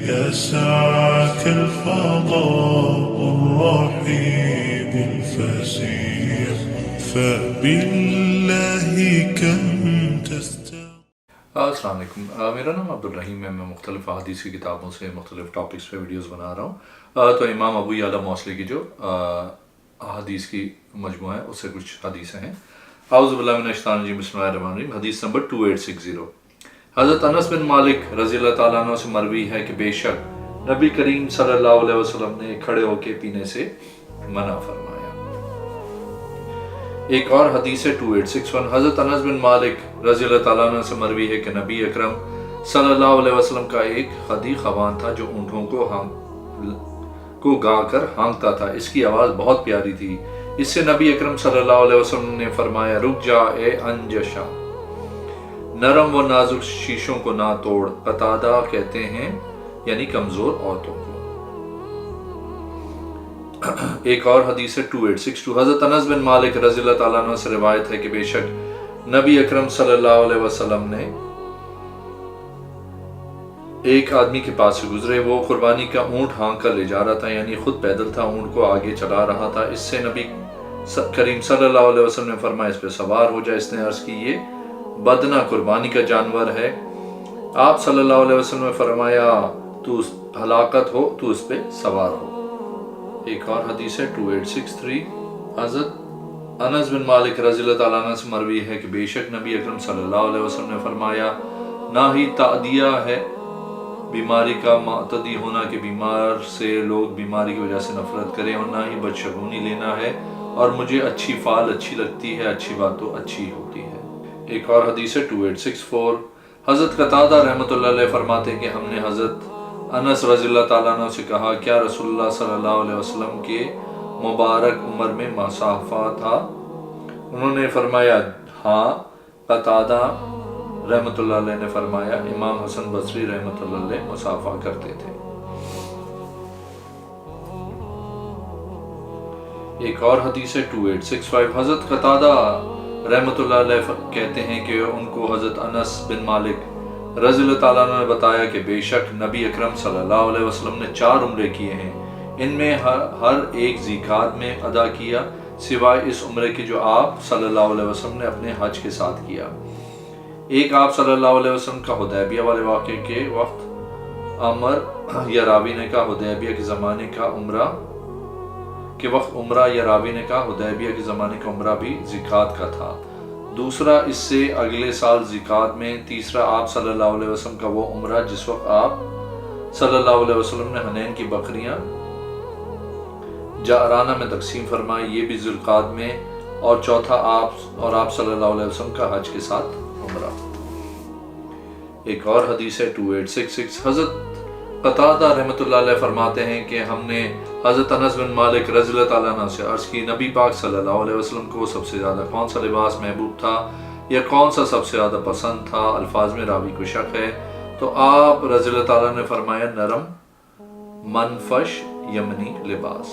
يسعك الفضاء الرحيم الفسيح فبالله كم السلام علیکم، میرا نام عبدالرحیم ہے۔ میں مختلف احادیث کی کتابوں سے مختلف ٹاپکس پہ ویڈیوز بنا رہا ہوں۔ تو امام ابو یعلا موصلی کی جو احادیث کی مجموعہ ہے اس سے کچھ حدیثیں ہیں۔ اعوذ باللہ من الشیطان الرجیم، بسم اللہ الرحمن الرحیم۔ حدیث نمبر 2860، حضرت انس بن مالک رضی اللہ تعالیٰ عنہ سے مروی ہے کہ بے شک نبی کریم صلی اللہ علیہ وسلم نے کھڑے ہو کے پینے سے منع فرمایا۔ ایک اور حدیث ہے 2861، حضرت انس بن مالک رضی اللہ تعالیٰ عنہ سے مروی ہے کہ نبی اکرم صلی اللہ علیہ وسلم کا ایک خدی خوان تھا جو اونٹوں کو گا کر ہانکتا تھا۔ اس کی آواز بہت پیاری تھی۔ اس سے نبی اکرم صلی اللہ علیہ وسلم نے فرمایا، رک جا اے انجشا، نرم و نازک شیشوں کو نہ توڑ۔ قتادہ کہتے ہیں یعنی کمزور عورتوں کو۔ ایک اور حدیث ہے 2862، حضرت انس بن مالک رضی اللہ تعالیٰ عنہ سے روایت ہے کہ بے شک نبی اکرم صلی اللہ علیہ وسلم نے ایک آدمی کے پاس سے گزرے، وہ قربانی کا اونٹ ہانک کر لے جا رہا تھا، یعنی خود پیدل تھا، اونٹ کو آگے چلا رہا تھا۔ اس سے نبی کریم صلی اللہ علیہ وسلم نے فرمایا، اس پہ سوار ہو جا۔ اس نے عرض کی، یہ بدنہ قربانی کا جانور ہے۔ آپ صلی اللہ علیہ وسلم نے فرمایا، تو ہلاکت ہو تو اس پہ سوار ہو۔ ایک اور حدیث ہے 2863، حضرت انس بن مالک رضی اللہ تعالیٰ عنہ سے مروی ہے کہ بے شک نبی اکرم صلی اللہ علیہ وسلم نے فرمایا، نہ ہی تعدیہ ہے بیماری کا معتدی ہونا کہ بیمار سے لوگ بیماری کی وجہ سے نفرت کریں، اور نہ ہی بدشگونی لینا ہے، اور مجھے اچھی فعل اچھی لگتی ہے، اچھی بات تو اچھی ہوتی ہے۔ ایک اور حدیث ہے 2864، حضرت قتادہ رحمۃ اللہ علیہ فرماتے ہیں کہ ہم نے حضرت انس رضی اللہ تعالیٰ عنہ سے کہا، کیا رسول اللہ صلی اللہ علیہ وسلم کے مبارک عمر میں مصافحہ تھا؟ انہوں نے فرمایا ہاں۔ قتادہ رحمۃ اللہ علیہ نے فرمایا، امام حسن بصری رحمۃ اللہ علیہ مصافحہ کرتے تھے۔ ایک اور حدیث ہے 2865، حضرت قتادہ رحمۃ اللہ علیہ کہتے ہیں کہ ان کو حضرت انس بن مالک رضی اللہ تعالیٰ عنہ نے بتایا کہ بے شک نبی اکرم صلی اللہ علیہ وسلم نے 4 عمرے کیے ہیں، ان میں ہر ایک ذیقعد میں ادا کیا، سوائے اس عمرے کے جو آپ صلی اللہ علیہ وسلم نے اپنے حج کے ساتھ کیا۔ ایک آپ صلی اللہ علیہ وسلم کا حدیبیہ والے واقعے کے وقت عمر یا راوی نے کہا حدیبیہ کے زمانے کا عمرہ کے وقت عمرہ، یا راوی نے کہا حدیبیہ کے زمانے کا عمرہ بھی ذیقعد کا تھا۔ دوسرا اس سے اگلے سال ذیقعد میں۔ تیسرا آپ صلی اللہ علیہ وسلم کا وہ عمرہ جس وقت آپ صلی اللہ علیہ وسلم نے حنین کی بکریاں جعرانہ میں تقسیم فرمائی، یہ بھی ذوالقعدہ میں۔ اور چوتھا آپ صلی اللہ علیہ وسلم کا حج کے ساتھ عمرہ۔ ایک اور حدیث ہے 2866، حضرت قتادہ رحمۃ اللہ علیہ فرماتے ہیں کہ ہم نے حضرت انس بن مالک رضی اللہ تعالیٰ عنہ سے عرض کی، نبی پاک صلی اللہ علیہ وسلم کو سب سے زیادہ کون سا لباس محبوب تھا، یا کون سا سب سے زیادہ پسند تھا؟ الفاظ میں راوی کو شک ہے، تو آپ رضی اللہ تعالیٰ نے فرمایا، نرم منفش یمنی لباس۔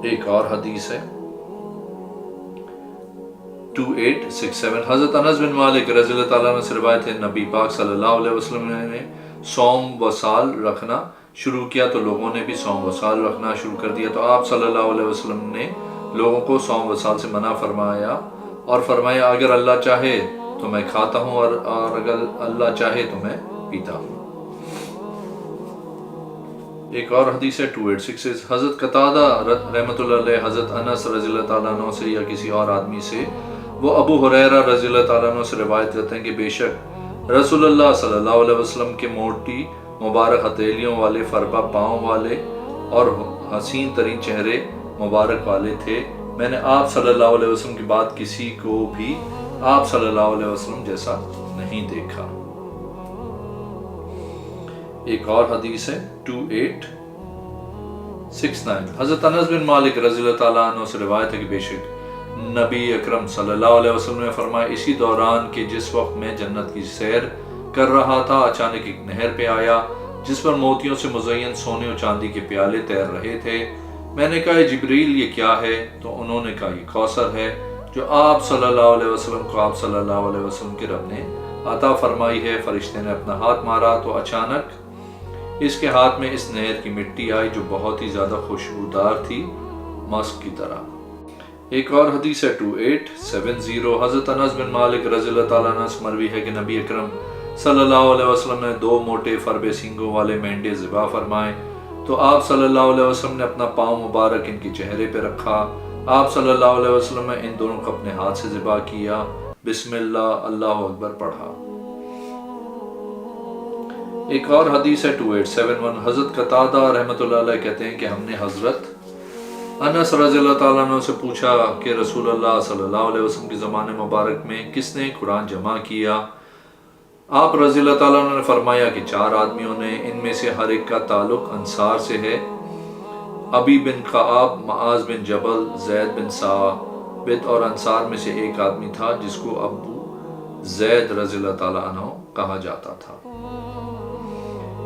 ایک اور حدیث ہے 2867، حضرت انس بن مالک رضی اللہ تعالیٰ عنہ سے روایت ہے، نبی پاک صلی اللہ علیہ وسلم نے صوم و سال رکھنا شروع کیا تو لوگوں نے بھی صوم و سال رکھنا شروع کر دیا، تو آپ صلی اللہ علیہ وسلم نے لوگوں کو صوم و سال سے منع فرمایا، اور فرمایا اگر اللہ چاہے تو میں کھاتا ہوں، اور اگر اللہ چاہے تو میں پیتا ہوں۔ ایک اور حدیث ہے 2866، حضرت قتادہ رحمۃ اللہ علیہ حضرت انس رضی اللہ تعالیٰ عنہ سے یا کسی اور آدمی سے، وہ ابو ہریرہ رضی اللہ تعالیٰ عنہ سے روایت کرتے ہیں کہ بے شک رسول اللہ صلی اللہ علیہ وسلم کے موٹی مبارک ہتھیلیوں والے، فربا پاؤں والے اور حسین ترین چہرے مبارک والے تھے۔ میں نے آپ صلی اللہ علیہ وسلم کے بعد کسی کو بھی آپ صلی اللہ علیہ وسلم جیسا نہیں دیکھا۔ ایک اور حدیث ہے 2869، حضرت انس بن مالک رضی اللہ تعالیٰ عنہ سے روایت ہے کہ بے شک نبی اکرم صلی اللہ علیہ وسلم نے فرمایا، اسی دوران کہ جس وقت میں جنت کی سیر کر رہا تھا، اچانک ایک نہر پہ آیا جس پر موتیوں سے مزین سونے اور چاندی کے پیالے تیر رہے تھے۔ میں نے کہا جبریل یہ کیا ہے؟ تو انہوں نے کہا یہ کوثر ہے جو آپ صلی اللہ علیہ وسلم کو آپ صلی اللہ علیہ وسلم کے رب نے عطا فرمائی ہے۔ فرشتے نے اپنا ہاتھ مارا تو اچانک اس کے ہاتھ میں اس نہر کی مٹی آئی جو بہت ہی زیادہ خوشبودار تھی، مسک کی طرح۔ ایک اور حدیث ہے 2870، حضرت انس بن مالک رضی اللہ تعالیٰ عنہ سے مروی ہے کہ نبی اکرم صلی اللہ علیہ وسلم نے 2 موٹے فربے سینگوں والے مینڈے ذبح فرمائے تو آپ صلی اللہ علیہ وسلم نے اپنا پاؤں مبارک ان کے چہرے پہ رکھا۔ آپ صلی اللہ علیہ وسلم نے ان دونوں کو اپنے ہاتھ سے ذبح کیا، بسم اللہ، اللہ اکبر پڑھا۔ ایک اور حدیث ہے 2871، حضرت قتادہ رحمۃ اللہ علیہ کہتے ہیں کہ ہم نے حضرت انس رضی اللہ تعالیٰ عنہ سے پوچھا کہ رسول اللہ صلی اللہ علیہ وسلم کے زمانے مبارک میں کس نے قرآن جمع کیا؟ آپ رضی اللہ تعالیٰ عنہ نے فرمایا کہ 4 آدمیوں نے، ان میں سے ہر ایک کا تعلق انصار سے ہے، ابی بن کعب، معاذ بن جبل، زید بن ثابت، اور انصار میں سے ایک آدمی تھا جس کو ابو زید رضی اللہ تعالیٰ عنہ کہا جاتا تھا۔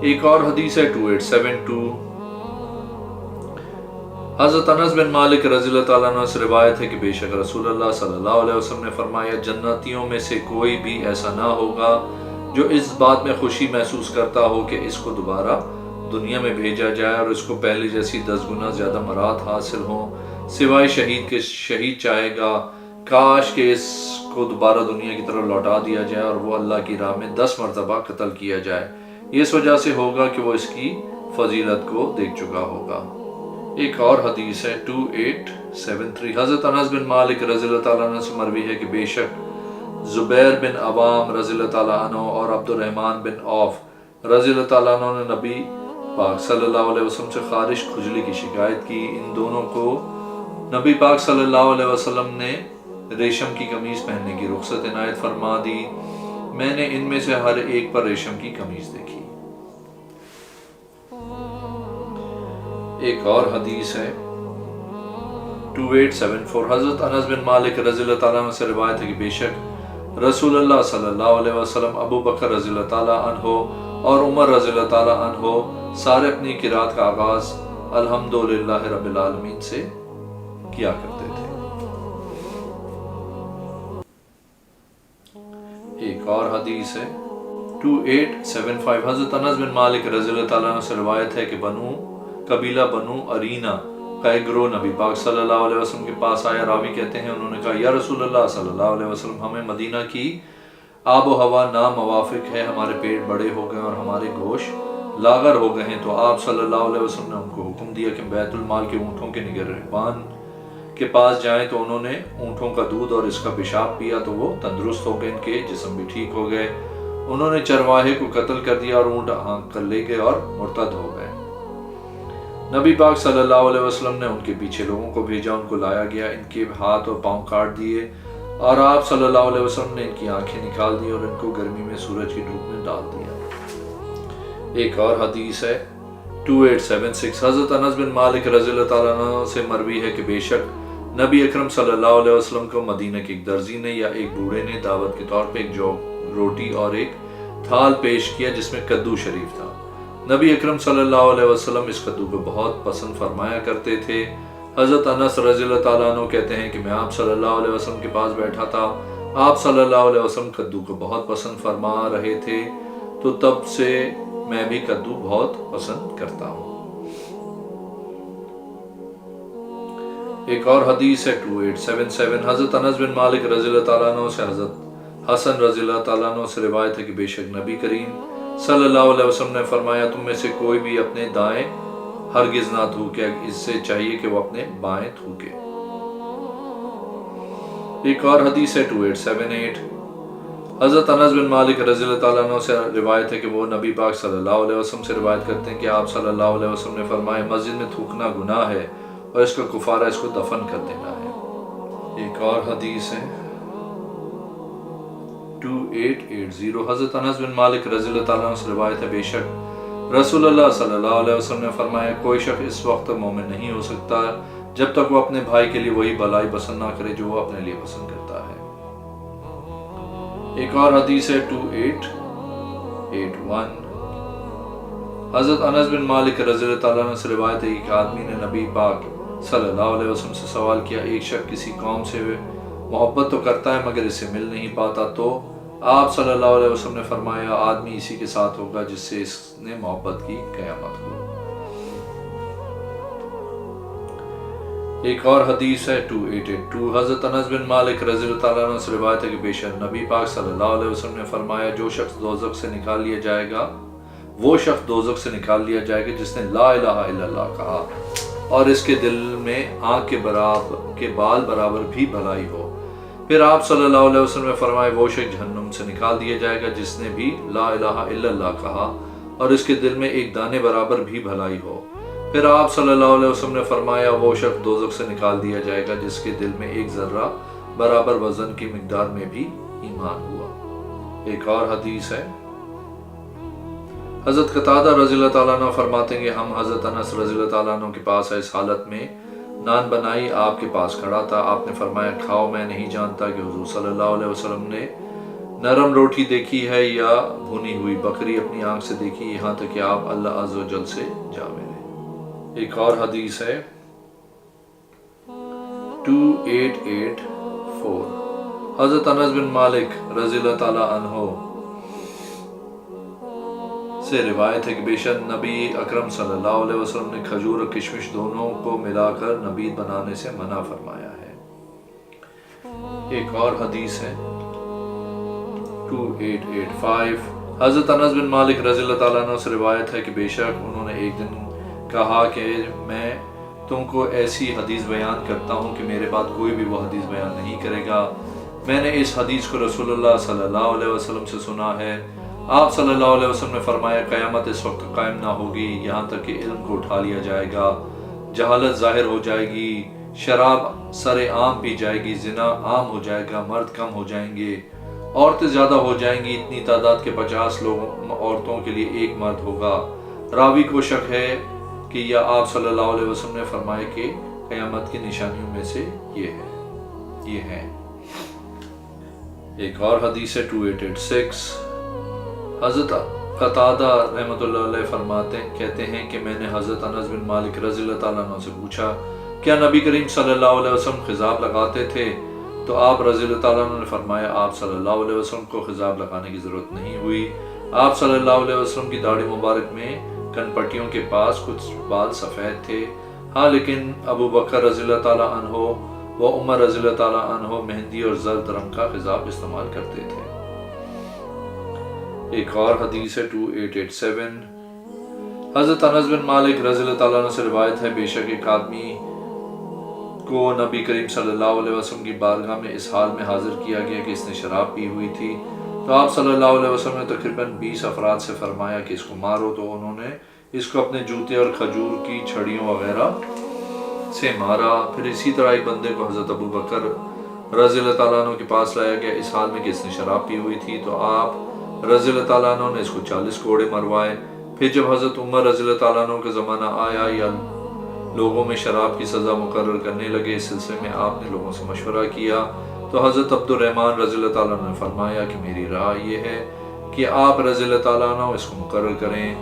ایک اور حدیث ہے 2872، حضرت انس بن مالک رضی اللہ تعالیٰ عنہ سے روایت ہے کہ بے شک رسول اللہ صلی اللہ علیہ وسلم نے فرمایا، جنتیوں میں سے کوئی بھی ایسا نہ ہوگا جو اس بات میں خوشی محسوس کرتا ہو کہ اس کو دوبارہ دنیا میں بھیجا جائے اور اس کو پہلے جیسی 10 گنا زیادہ مراد حاصل ہوں، سوائے شہید کے۔ شہید چاہے گا کاش کہ اس کو دوبارہ دنیا کی طرف لوٹا دیا جائے اور وہ اللہ کی راہ میں 10 مرتبہ قتل کیا جائے، یہ اس وجہ سے ہوگا کہ وہ اس کی فضیلت کو دیکھ چکا ہوگا۔ ایک اور حدیث ہے 2873، حضرت انس بن مالک رضی اللہ تعالیٰ عنہ سے مروی ہے کہ بے شک زبیر بن عوام رضی اللہ تعالیٰ عنہ اور عبد الرحمن بن عوف رضی اللہ تعالیٰ عنہ نے نبی پاک صلی اللہ علیہ وسلم سے خارش کھجلی کی شکایت کی۔ ان دونوں کو نبی پاک صلی اللہ علیہ وسلم نے ریشم کی قمیض پہننے کی رخصت عنایت فرما دی، میں نے ان میں سے ہر ایک پر ریشم کی قمیض دیکھی۔ ایک اور حدیث ہے 2874، حضرت انس بن مالک رضی اللہ تعالیٰ عنہ سے روایت ہے کہ بے شک رسول اللہ صلی اللہ علیہ وسلم، ابو بکر رضی اللہ تعالیٰ عنہ اور عمر رضی اللہ تعالیٰ عنہ سارے اپنی قرات کا آغاز الحمدللہ رب العالمین سے کیا کرتے تھے۔ ایک اور حدیث ہے 2875، حضرت انس بن مالک رضی اللہ تعالیٰ عنہ سے روایت ہے کہ قبیلہ بنو ارینا کا ایک گروہ نبی پاک صلی اللہ علیہ وسلم کے پاس آیا۔ راوی کہتے ہیں انہوں نے کہا، یا رسول اللہ صلی اللہ علیہ وسلم، ہمیں مدینہ کی آب و ہوا ناموافق ہے، ہمارے پیٹ بڑے ہو گئے اور ہمارے گوشت لاغر ہو گئے ہیں۔ تو آپ صلی اللہ علیہ وسلم نے ان کو حکم دیا کہ بیت المال کے اونٹوں کے نگہبان کے پاس جائیں، تو انہوں نے اونٹوں کا دودھ اور اس کا پیشاب پیا تو وہ تندرست ہو گئے، ان کے جسم بھی ٹھیک ہو گئے۔ انہوں نے چرواہے کو قتل کر دیا اور اونٹ ہانک کر لے گئے اور مرتد ہو گئے۔ نبی پاک صلی اللہ علیہ وسلم نے ان کے پیچھے لوگوں کو بھیجا، ان کو لایا گیا، ان کے ہاتھ اور پاؤں کاٹ دیے اور آپ صلی اللہ علیہ وسلم نے ان کی آنکھیں نکال دی اور ان کو گرمی میں سورج کی دھوپ میں ڈال دیا۔ ایک اور حدیث ہے 2876، حضرت انس بن مالک رضی اللہ تعالیٰ عنہ سے مروی ہے کہ بے شک نبی اکرم صلی اللہ علیہ وسلم کو مدینہ کے ایک درزی نے یا ایک بوڑھے نے دعوت کے طور پہ ایک جوگ روٹی اور ایک تھال پیش کیا جس میں کدو شریف تھا۔ نبی اکرم صلی اللہ علیہ وسلم اس کدو کو بہت پسند فرمایا کرتے تھے۔ حضرت انس رضی اللہ تعالیٰ عنہ کہتے ہیں کہ میں آپ صلی اللہ علیہ وسلم کے پاس بیٹھا تھا، آپ صلی اللہ علیہ وسلم کدو کو بہت پسند فرما رہے تھے، تو تب سے میں بھی کدو بہت پسند کرتا ہوں۔ ایک اور حدیث ہے 2877، حضرت انس بن مالک رضی اللہ تعالیٰ عنہ سے حضرت حسن رضی اللہ تعالیٰ عنہ سے روایت ہے کہ بے شک نبی کریم صلی اللہ علیہ وسلم نے فرمایا، تم میں سے کوئی بھی اپنے دائیں ہرگز نہ تھوکے، اس سے چاہیے کہ وہ اپنے بائیں تھوکے۔ ایک اور حدیث ہے 2878، حضرت انس بن مالک رضی اللہ تعالیٰ عنہ سے روایت ہے کہ وہ نبی پاک صلی اللہ علیہ وسلم سے روایت کرتے ہیں کہ آپ صلی اللہ علیہ وسلم نے فرمایا، مسجد میں تھوکنا گناہ ہے اور اس کا کفارہ اس کو دفن کر دینا ہے۔ ایک اور حدیث ہے 2880، حضرت انس بن مالک رضی اللہ تعالیٰ عنہ سے روایت ہے بے شک رسول اللہ صلی اللہ علیہ وسلم نے فرمایا، کوئی شخص اس وقت مومن نہیں ہو سکتا جب تک وہ اپنے بھائی کے لیے وہی بلائی پسند نہ کرے جو وہ اپنے لیے پسند کرتا ہے۔ ایک اور حدیث ہے 2881، حضرت انس بن مالک رضی اللہ تعالیٰ عنہ سے روایت ہے کہ ایک آدمی نے نبی پاک صلی اللہ علیہ وسلم سے سوال کیا، ایک شخص کسی قوم سے محبت تو کرتا ہے مگر اسے مل نہیں پاتا، تو آپ صلی اللہ علیہ وسلم نے فرمایا آدمی اسی کے ساتھ ہوگا جس سے اس نے محبت کی قیامت کو۔ ایک اور حدیث ہے 2882، حضرت انس بن مالک رضی اللہ تعالیٰ عنہ سے روایت ہے کہ بے شک نبی پاک صلی اللہ علیہ وسلم نے فرمایا جو شخص دوزخ سے نکال لیا جائے گا، وہ شخص دوزخ سے نکال لیا جائے گا جس نے لا الہ الا اللہ کہا اور اس کے دل میں آنکھ کے بال برابر بھی بھلائی ہو۔ پھر آپ صلی اللہ علیہ وسلم نے فرمایا وہ شخص جہنم سے نکال دیا جائے گا جس نے بھی لا الہ الا اللہ کہا اور اس کے دل میں ایک دانے برابر بھی بھلائی ہو۔ پھر آپ صلی اللہ علیہ وسلم نے فرمایا وہ شخص دوزخ سے نکال دیا جائے گا جس کے دل میں ایک ذرہ برابر وزن کی مقدار میں بھی ایمان ہوا۔ ایک اور حدیث ہے، حضرت قتادہ رضی اللہ تعالیٰ عنہ فرماتے ہیں کہ ہم حضرت انس رضی اللہ تعالیٰ عنہ کے پاس اس حالت میں نان بنائی آپ کے پاس کھڑا تھا، آپ نے فرمایا کھاؤ، میں نہیں جانتا کہ حضور صلی اللہ علیہ وسلم نے نرم روٹی دیکھی ہے یا بھنی ہوئی بکری اپنی آنکھ سے دیکھی، یہاں تک کہ آپ اللہ عز و جل سے جا ملے۔ ایک اور حدیث ہے 2884، حضرت انس بن مالک رضی اللہ تعالیٰ عنہ سے روایت ہے کہ بے شک نبی اکرم صلی اللہ علیہ وسلم نے کھجور اور کشمش دونوں کو ملا کر نبید بنانے سے منع فرمایا ہے۔ ایک اور حدیث ہے 2885، حضرت انس بن مالک رضی اللہ تعالیٰ عنہ سے روایت ہے کہ بے شک انہوں نے ایک دن کہا کہ میں تم کو ایسی حدیث بیان کرتا ہوں کہ میرے بعد کوئی بھی وہ حدیث بیان نہیں کرے گا، میں نے اس حدیث کو رسول اللہ صلی اللہ علیہ وسلم سے سنا ہے۔ آپ صلی اللہ علیہ وسلم نے فرمایا قیامت اس وقت قائم نہ ہوگی یہاں تک کہ علم کو اٹھا لیا جائے گا، جہالت ظاہر ہو جائے گی، شراب سر عام پی جائے گی، زنا عام ہو جائے گا، مرد کم ہو جائیں گے، عورتیں زیادہ ہو جائیں گی، اتنی تعداد کے 50 عورتوں کے لیے ایک مرد ہوگا۔ راوی کو شک ہے کہ یا آپ صلی اللہ علیہ وسلم نے فرمایا کہ قیامت کی نشانیوں میں سے یہ ہے۔ ایک اور حدیث ہے 2886، حضرت قتادہ رحمۃ اللہ علیہ کہتے ہیں کہ میں نے حضرت انس بن مالک رضی اللہ تعالیٰ عنہ سے پوچھا کیا نبی کریم صلی اللہ علیہ وسلم خضاب لگاتے تھے؟ تو آپ رضی اللہ تعالیٰ عنہ نے فرمایا آپ صلی اللہ علیہ وسلم کو خضاب لگانے کی ضرورت نہیں ہوئی، آپ صلی اللہ علیہ وسلم کی داڑھی مبارک میں کن پٹیوں کے پاس کچھ بال سفید تھے، ہاں لیکن ابو بکر رضی اللہ تعالیٰ عنہ و عمر رضی اللہ تعالیٰ عنہ مہندی اور زرد رنگ کا خضاب استعمال کرتے تھے۔ ایک اور حدیث ہے 2887، حضرت انس بن مالک رضی اللہ تعالیٰ عنہ سے روایت ہے بے شک ایک آدمی کو نبی کریم صلی اللہ علیہ وسلم کی بارگاہ میں اس حال میں حاضر کیا گیا کہ اس نے شراب پی ہوئی تھی، تو آپ صلی اللہ علیہ وسلم نے تقریباً 20 افراد سے فرمایا کہ اس کو مارو، تو انہوں نے اس کو اپنے جوتے اور کھجور کی چھڑیوں وغیرہ سے مارا۔ پھر اسی طرح ایک بندے کو حضرت ابو بکر رضی اللہ تعالیٰ عنہ کے پاس لایا گیا اس حال میں کہ اس نے شراب پی ہوئی تھی، تو آپ رضی اللہ تعالیٰ عنہ نے اس کو 40 کوڑے مروائے۔ پھر جب حضرت عمر رضی اللہ تعالیٰ عنہ کا زمانہ آیا یا لوگوں میں شراب کی سزا مقرر کرنے لگے، اس سلسلے میں آپ نے لوگوں سے مشورہ کیا، تو حضرت عبد الرحمن رضی اللہ تعالیٰ عنہ نے فرمایا کہ میری رائے یہ ہے کہ آپ رضی اللہ تعالیٰ عنہ اس کو مقرر کریں۔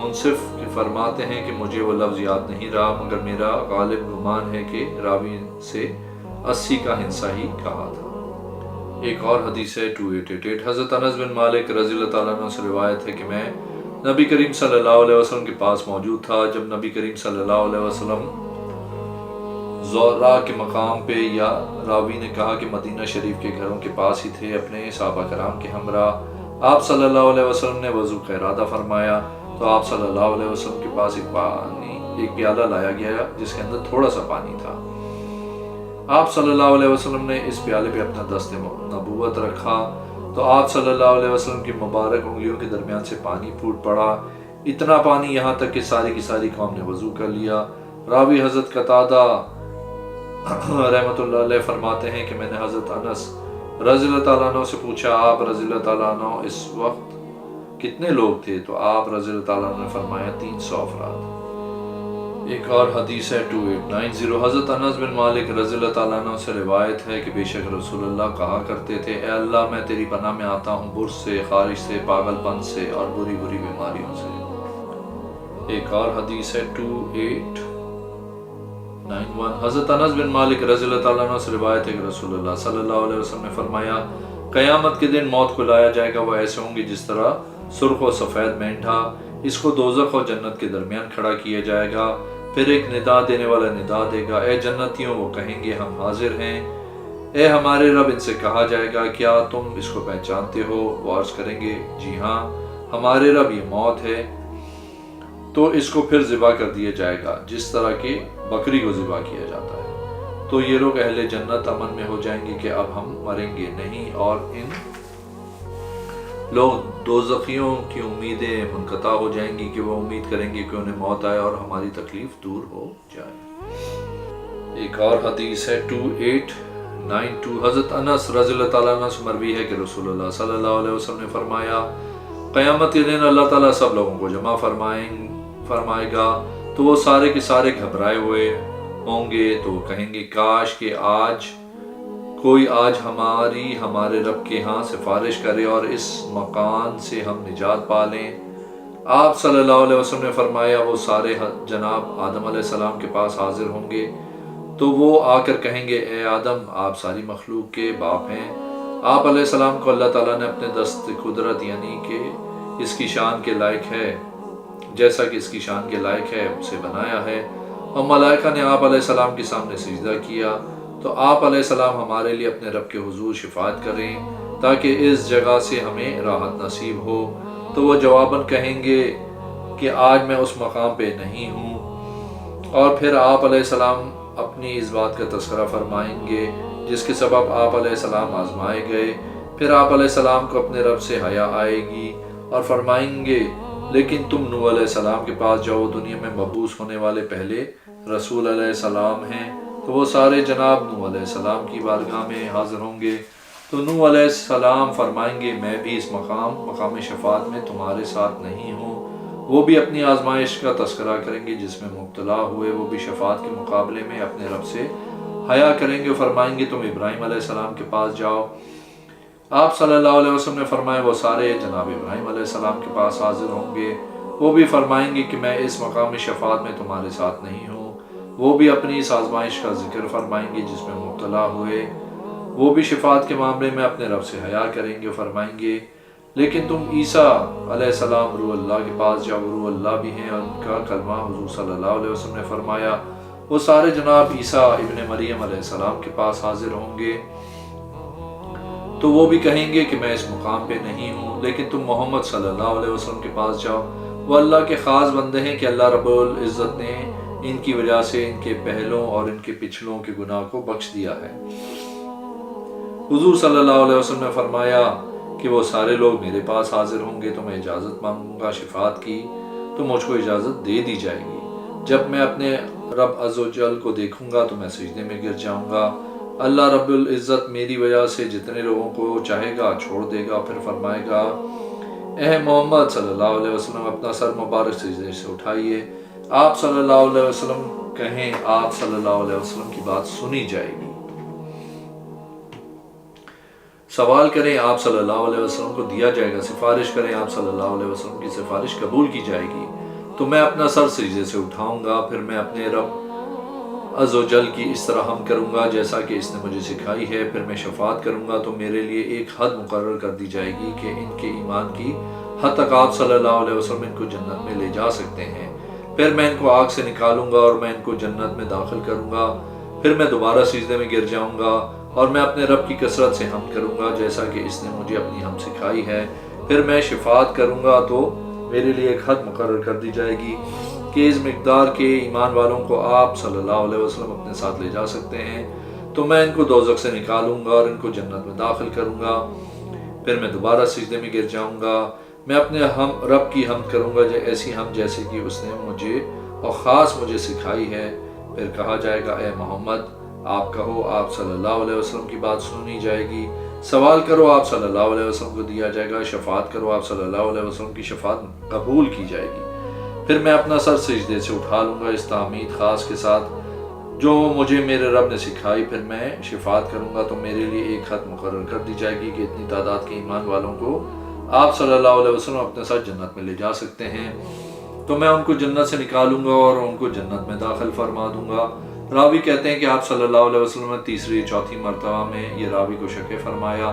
منصف فرماتے ہیں کہ مجھے وہ لفظ یاد نہیں رہا مگر میرا غالب گمان ہے کہ راوی سے 80 کا ہنسہ ہی کہا تھا۔ ایک اور حدیث ہے 2888، حضرت انس بن مالک رضی اللہ تعالیٰ عنہ سے روایت ہے کہ میں نبی کریم صلی اللہ علیہ وسلم کے پاس موجود تھا جب نبی کریم صلی اللہ علیہ وسلم زورا کے مقام پہ، یا راوی نے کہا کہ مدینہ شریف کے گھروں کے پاس ہی تھے، اپنے صحابہ کرام کے ہمراہ۔ آپ صلی اللہ علیہ وسلم نے وضو کا ارادہ فرمایا تو آپ صلی اللہ علیہ وسلم کے پاس ایک پیالہ لایا گیا جس کے اندر تھوڑا سا پانی تھا۔ آپ صلی اللہ علیہ وسلم نے اس پیالے پہ اپنا دست نبوت رکھا تو آپ صلی اللہ علیہ وسلم کی مبارک انگلیوں کے درمیان سے پانی پھوٹ پڑا، اتنا پانی یہاں تک کہ ساری کی ساری قوم نے وضو کر لیا۔ راوی حضرت قتادہ رحمۃ اللہ علیہ فرماتے ہیں کہ میں نے حضرت انس رضی اللہ تعالیٰ عنہ سے پوچھا آپ رضی اللہ تعالیٰ عنہ اس وقت کتنے لوگ تھے؟ تو آپ رضی اللہ تعالیٰ عنہ نے فرمایا 300 افراد۔ ایک اور حدیث ہے 2890، حضرت انس بن مالک رضی اللہ تعالیٰ عنہ سے روایت ہے کہ بے شک رسول اللہ کہا کرتے تھے اے اللہ میں تیری پناہ میں آتا ہوں برص سے، خارش سے، پاگل پن سے اور بری بری بیماریوں سے۔ ایک اور حدیث ہے 2891، حضرت انس بن مالک رضی اللہ تعالیٰ عنہ سے روایت ہے کہ رسول اللہ صلی اللہ علیہ وسلم نے فرمایا قیامت کے دن موت کو لایا جائے گا، وہ ایسے ہوں گے جس طرح سرخ و سفید مینڈھا۔ اس کو دوزخ اور جنت کے درمیان کھڑا کیا جائے گا، پھر ایک ندا دینے والا ندا دے گا، اے جنتیوں، وہ کہیں گے ہم حاضر ہیں۔ اے ہمارے رب، ان سے کہا جائے گا کیا تم اس کو پہچانتے ہو؟ وہ عرض کریں گے جی ہاں ہمارے رب، یہ موت ہے۔ تو اس کو پھر ذبح کر دیا جائے گا جس طرح کہ بکری کو ذبح کیا جاتا ہے۔ تو یہ لوگ اہل جنت امن میں ہو جائیں گے کہ اب ہم مریں گے نہیں، اور ان لوگ دوزخیوں کی امیدیں منقطع ہو جائیں گی کہ وہ امید کریں گے کہ انہیں موت آئے اور ہماری تکلیف دور ہو جائے۔ ایک اور حدیث ہے 2892، حضرت انس رضی اللہ تعالیٰ عنہ سے مروی ہے کہ رسول اللہ صلی اللہ علیہ وسلم نے فرمایا، قیامت کے دن اللہ تعالیٰ سب لوگوں کو جمع فرمائے گا تو وہ سارے کے سارے گھبرائے ہوئے ہوں گے، تو وہ کہیں گے کاش کہ کوئی ہمارے رب کے ہاں سفارش کرے اور اس مکان سے ہم نجات پا لیں۔ آپ صلی اللہ علیہ وسلم نے فرمایا، وہ سارے جناب آدم علیہ السلام کے پاس حاضر ہوں گے تو وہ آ کر کہیں گے اے آدم، آپ ساری مخلوق کے باپ ہیں۔ آپ علیہ السلام کو اللہ تعالیٰ نے اپنے دست قدرت یعنی کہ اس کی شان کے لائق ہے، جیسا کہ اس کی شان کے لائق ہے اسے بنایا ہے، اور ملائکہ نے آپ علیہ السلام کے سامنے سجدہ کیا، تو آپ علیہ السلام ہمارے لیے اپنے رب کے حضور شفاعت کریں تاکہ اس جگہ سے ہمیں راحت نصیب ہو۔ تو وہ جواباً کہیں گے کہ آج میں اس مقام پہ نہیں ہوں، اور پھر آپ علیہ السلام اپنی اس بات کا تذکرہ فرمائیں گے جس کے سبب آپ علیہ السلام آزمائے گئے۔ پھر آپ علیہ السلام کو اپنے رب سے حیا آئے گی اور فرمائیں گے لیکن تم نوح علیہ السلام کے پاس جاؤ، وہ دنیا میں مبعوث ہونے والے پہلے رسول علیہ السلام ہیں۔ تو وہ سارے جناب نوح علیہ السلام کی بارگاہ میں حاضر ہوں گے، تو نوح علیہ السلام فرمائیں گے میں بھی اس مقام شفاعت میں تمہارے ساتھ نہیں ہوں۔ وہ بھی اپنی آزمائش کا تذکرہ کریں گے جس میں مبتلا ہوئے، وہ بھی شفاعت کے مقابلے میں اپنے رب سے حیا کریں گے، فرمائیں گے تم ابراہیم علیہ السلام کے پاس جاؤ۔ آپ صلی اللہ علیہ وسلم نے فرمایا وہ سارے جناب ابراہیم علیہ السلام کے پاس حاضر ہوں گے، وہ بھی فرمائیں گے کہ میں اس مقام شفاعت میں تمہارے ساتھ نہیں ہوں۔ وہ بھی اپنی اس آزمائش کا ذکر فرمائیں گے جس میں مبتلا ہوئے، وہ بھی شفاعت کے معاملے میں اپنے رب سے حیا کریں گے، فرمائیں گے لیکن تم عیسیٰ علیہ السلام روح اللہ کے پاس جاؤ، روح اللہ بھی ہیں اور ان کا کلمہ حضور صلی اللہ علیہ وسلم نے فرمایا وہ سارے جناب عیسیٰ ابن مریم علیہ السلام کے پاس حاضر ہوں گے، تو وہ بھی کہیں گے کہ میں اس مقام پہ نہیں ہوں، لیکن تم محمد صلی اللہ علیہ وسلم کے پاس جاؤ، وہ اللہ کے خاص بندے ہیں کہ اللہ رب العزت نے ان کی وجہ سے ان کے پہلوں اور ان کے پچھلوں کے گناہ کو بخش دیا ہے۔ حضور صلی اللہ علیہ وسلم نے فرمایا کہ وہ سارے لوگ میرے پاس حاضر ہوں گے تو میں اجازت مانگوں گا شفاعت کی تو مجھ کو اجازت دے دی جائے گی۔ جب میں اپنے رب عز و جل کو دیکھوں گا تو میں سجدے میں گر جاؤں گا۔ اللہ رب العزت میری وجہ سے جتنے لوگوں کو چاہے گا چھوڑ دے گا، پھر فرمائے گا اے محمد صلی اللہ علیہ وسلم اپنا سر مبارک سجدے سے اٹھائیے۔ آپ صلی اللہ علیہ وسلم کہیں آپ صلی اللہ علیہ وسلم کی بات سنی جائے گی، سوال کریں آپ صلی اللہ علیہ وسلم کو دیا جائے گا، سفارش کریں آپ صلی اللہ علیہ وسلم کی سفارش قبول کی جائے گی، تو میں اپنا سر سجدے سے اٹھاؤں گا، پھر میں اپنے رب عز و جل کی اس طرح ہم کروں گا جیسا کہ اس نے مجھے سکھائی ہے، پھر میں شفاعت کروں گا تو میرے لیے ایک حد مقرر کر دی جائے گی کہ ان کے ایمان کی حد تک آپ صلی اللہ علیہ وسلم ان کو جنت میں لے جا سکتے ہیں۔ پھر میں ان کو آگ سے نکالوں گا اور میں ان کو جنت میں داخل کروں گا، پھر میں دوبارہ سجدے میں گر جاؤں گا اور میں اپنے رب کی کثرت سے حمد کروں گا جیسا کہ اس نے مجھے اپنی حمد سکھائی ہے، پھر میں شفاعت کروں گا تو میرے لیے ایک حد مقرر کر دی جائے گی کہ اس مقدار کے ایمان والوں کو آپ صلی اللہ علیہ وسلم اپنے ساتھ لے جا سکتے ہیں، تو میں ان کو دوزخ سے نکالوں گا اور ان کو جنت میں داخل کروں گا، پھر میں دوبارہ سجدے میں گر جاؤں گا، میں اپنے رب کی حمد کروں گا ایسی حمد جیسے کہ اس نے مجھے اور خاص مجھے سکھائی ہے، پھر کہا جائے گا اے محمد آپ کہو آپ صلی اللہ علیہ وسلم کی بات سنی جائے گی، سوال کرو آپ صلی اللہ علیہ وسلم کو دیا جائے گا، شفاعت کرو آپ صلی اللہ علیہ وسلم کی شفاعت قبول کی جائے گی، پھر میں اپنا سر سجدے سے اٹھا لوں گا اس تعمید خاص کے ساتھ جو مجھے میرے رب نے سکھائی، پھر میں شفاعت کروں گا تو میرے لیے ایک حد مقرر کر دی جائے گی کہ اتنی تعداد کے ایمان والوں کو آپ صلی اللہ علیہ وسلم اپنے ساتھ جنت میں لے جا سکتے ہیں، تو میں ان کو جنت سے نکالوں گا اور ان کو جنت میں داخل فرما دوں گا۔ راوی کہتے ہیں کہ آپ صلی اللہ علیہ وسلم نے تیسری چوتھی مرتبہ میں یہ راوی کو شک فرمایا،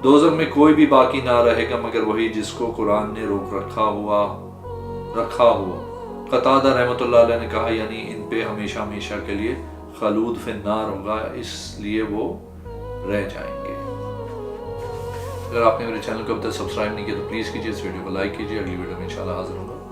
دوزخ میں کوئی بھی باقی نہ رہے گا مگر وہی جس کو قرآن نے روک رکھا ہوا۔ قتادہ رحمۃ اللہ علیہ نے کہا یعنی ان پہ ہمیشہ ہمیشہ کے لیے خلود فی النار ہوگا، اس لیے وہ رہ جائیں گے۔ اگر آپ نے میرے چینل کو اب تک سبسکرائب نہیں کیا تو پلیز کیجیے، اس ویڈیو کو لائک کیجیے۔ اگلی ویڈیو میں انشاءاللہ حاضر ہوں گا۔